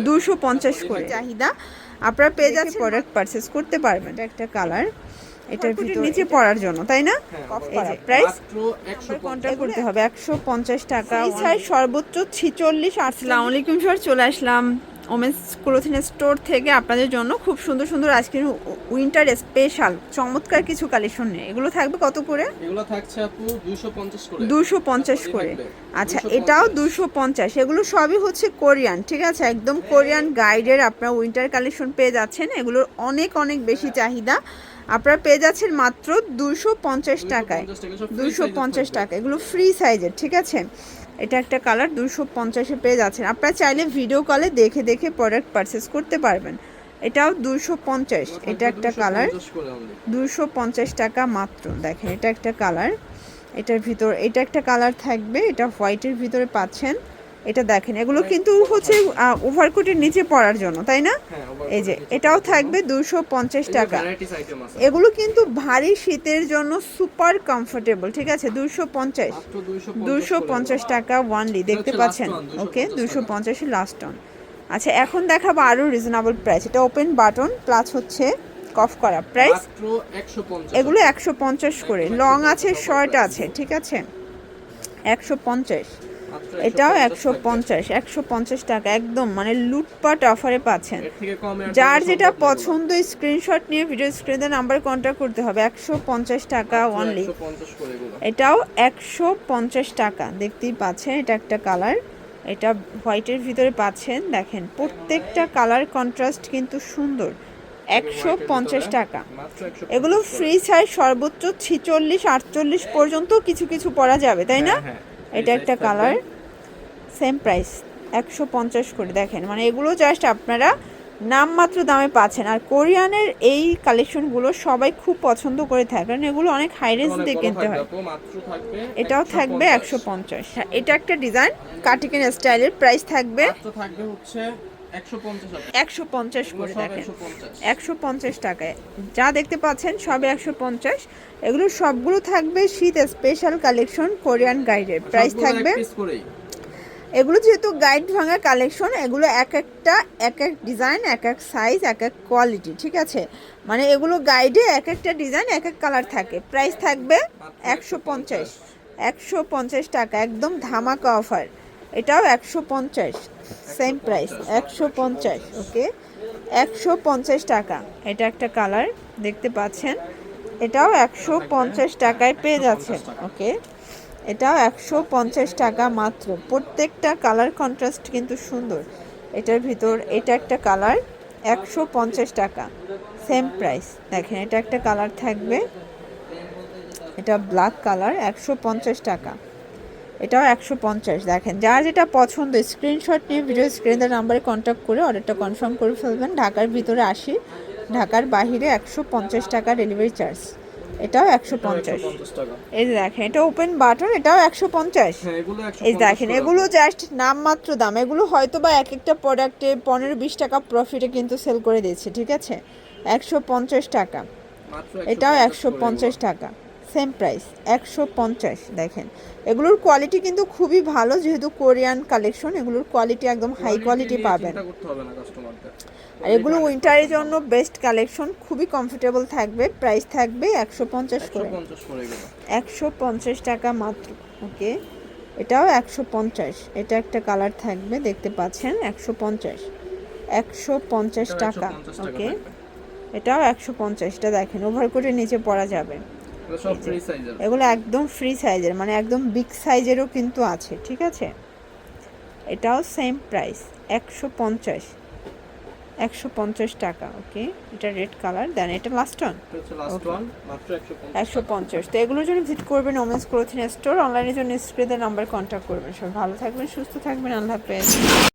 250 করে চাহিদা। আপনারা পেয়ে যাচ্ছেন, প্রোডাক্ট পারচেজ করতে পারবেন। এটা একটা কালার, এটার ভিতর নিচে পড়ার জন্য, তাই না? প্রাইস কন্টাক্ট করতে হবে 150 টাকা। সাইজ সর্বোচ্চ 46। আসসালামু আলাইকুম স্যার, চলে আসলাম ওমেন্স ক্লোথিং স্টোর থেকে আপনাদের জন্য খুব সুন্দর সুন্দর আজকের উইন্টার স্পেশাল চমৎকার কিছু কালেকশন নিয়ে। এগুলো থাকবে কত করে? এগুলো থাকছে আপু 250 করে। 250 করে। আচ্ছা, এটাও 250। এগুলো সবই হচ্ছে কোরিয়ান, ঠিক আছে? একদম কোরিয়ান গাইডের আপনারা উইন্টার কালেকশন পেয়ে যাচ্ছেন। এগুলোর অনেক অনেক বেশি চাহিদা। আপনারা পেয়ে যাচ্ছেন মাত্র 250 টাকায়। 250 টাকা। এগুলো ফ্রি সাইজের, ঠিক আছে? এটা একটা কালার 250-এ পেয়ে যাচ্ছেন। আপনারা চাইলে ভিডিও কলে দেখে দেখে প্রোডাক্ট পারচেস করতে পারবেন। এটাও 250। এটা একটা কালার 250 টাকা মাত্র। দেখেন, এটা একটা কালার, এটার ভিতর এটা একটা কালার থাকবে, এটা হোয়াইটের ভিতরে পাচ্ছেন। এটা দেখেন, এগুলো কিন্তু হচ্ছে ওভারকোটের নিচে পরার জন্য, তাই না? এই যে এটাও থাকবে 250 টাকা। এগুলো কিন্তু ভারী শীতের জন্য সুপার কমফোর্টেবল, ঠিক আছে? 250 টাকা ওয়ানলি, দেখতে পাচ্ছেন? ওকে, 250 লাস্ট অন। আচ্ছা, এখন দেখাবো আরও রিজনেবল প্রাইস। এটা ওপেন বাটন প্লাস হচ্ছে কফ করা, প্রাইস এগুলো 150 করে। লং আছে, শর্ট আছে, ঠিক আছে? 150। এটাও 150 টাকা, একদম মানে লুটপাট অফারে পাচ্ছেন। যার যেটা পছন্দ স্ক্রিনশট নিয়ে ভিডিও স্ক্রিনে নাম্বার কন্ট্যাক্ট করতে হবে। 150 টাকা অনলি। এটাও 150 টাকা, দেখতেই পাচ্ছেন। এটা একটা কালার, এটা হোয়াইটের ভিতরে পাচ্ছেন। দেখেন, প্রত্যেকটা কালার কন্ট্রাস্ট কিন্তু সুন্দর। 150 টাকা। এগুলো ফ্রি সাইজ সর্বোচ্চ 46-48 পর্যন্ত কিছু কিছু পরা যাবে, তাই না? এটা একটা কালার, সেম প্রাইস 150 করে। দেখেন, মানে এগুলো জাস্ট আপনারা নামমাত্র দামে পাচ্ছেন। আর কোরিয়ানের এই কালেকশনগুলো সবাই খুব পছন্দ করে থাকে, কারণ এগুলো অনেক হাই রেঞ্জ দিয়ে কিনতে হয়। এটাও থাকবে 150। এটা একটা ডিজাইন কাটিকেন স্টাইলের, প্রাইস থাকবে হচ্ছে 150 করে। দেখেন, 150 টাকায় যা দেখতে পাচ্ছেন সবে 150। এগুলো সবগুলো থাকবে শীত স্পেশাল কালেকশন কোরিয়ান গাইডের। প্রাইস থাকবে, এগুলো যেহেতু গাইড ভাঙা কালেকশন, এগুলো এক একটা এক এক ডিজাইন, এক এক সাইজ, এক এক কোয়ালিটি, ঠিক আছে? মানে এগুলো গাইডে এক একটা ডিজাইন, এক এক কালার থাকে। প্রাইস থাকবে 150 টাকা, একদম ধামাকা অফার। এটাও 150, সেম প্রাইস 150। ওকে, 150 টাকা। এটা একটা কালার, দেখতে পাচ্ছেন। এটাও 150 টাকায় পেয়ে যাচ্ছেন। ওকে, এটাও 150 টাকা মাত্র। প্রত্যেকটা কালার কন্ট্রাস্ট কিন্তু সুন্দর। এটার ভিতর এটা একটা কালার, 150 টাকা, সেম প্রাইস। দেখেন, এটা একটা কালার থাকবে, এটা ব্ল্যাক কালার, 150 টাকা। এটাও 150। দেখেন, যার যেটা পছন্দ স্ক্রিনশট নিয়ে ভিডিও স্ক্রিনের নাম্বারে কন্ট্যাক্ট করে অর্ডারটা কনফার্ম করে ফেলবেন। ঢাকার ভিতরে 80, ঢাকার বাহিরে 150 টাকা ডেলিভারি চার্জ। এটাও 150। এই যে দেখেন, এটা ওপেন বাটন, এটাও 150। এই দেখেন, এগুলো জাস্ট নামমাত্র দাম। এগুলো হয়তো বা এক একটা প্রোডাক্টে 15-20 টাকা প্রফিটে কিন্তু সেল করে দিচ্ছে, ঠিক আছে? 150 টাকা। এটাও 150 টাকা, সেম প্রাইস 150। দেখেন, এগুলোর কোয়ালিটি কিন্তু খুবই ভালো, যেহেতু কোরিয়ান কালেকশন, এগুলোর কোয়ালিটি একদম হাই কোয়ালিটি পাবেন। আর এগুলো উইন্টারের জন্য বেস্ট কালেকশন, খুবই কমফোর্টেবল থাকবে। প্রাইস থাকবে 150 করে, 150 টাকা মাত্র। ওকে, এটাও 150। এটা একটা কালার থাকবে, দেখতে পাচ্ছেন। 150 টাকা। ওকে, এটাও 150টা। দেখেন, ওভারকোটের নিচে পরা যাবে। এগুলো একদম ফ্রি সাইজের, মানে একদম বিগ সাইজেরও কিন্তু আছে, ঠিক আছে? এটাও সেম প্রাইস 150 টাকা। ওকে, এটা রেড কালার। দেন এটা লাস্ট অন, 150। তো এগুলোর জন্য ভিজিট করবেন ওমেন্স ক্লোথিং স্টোর। অনলাইনের জন্য স্ক্রিনের নাম্বার কন্ট্যাক্ট করবেন। সবাই ভালো থাকবেন, সুস্থ থাকবেন, আল্লাহ হাফেজ।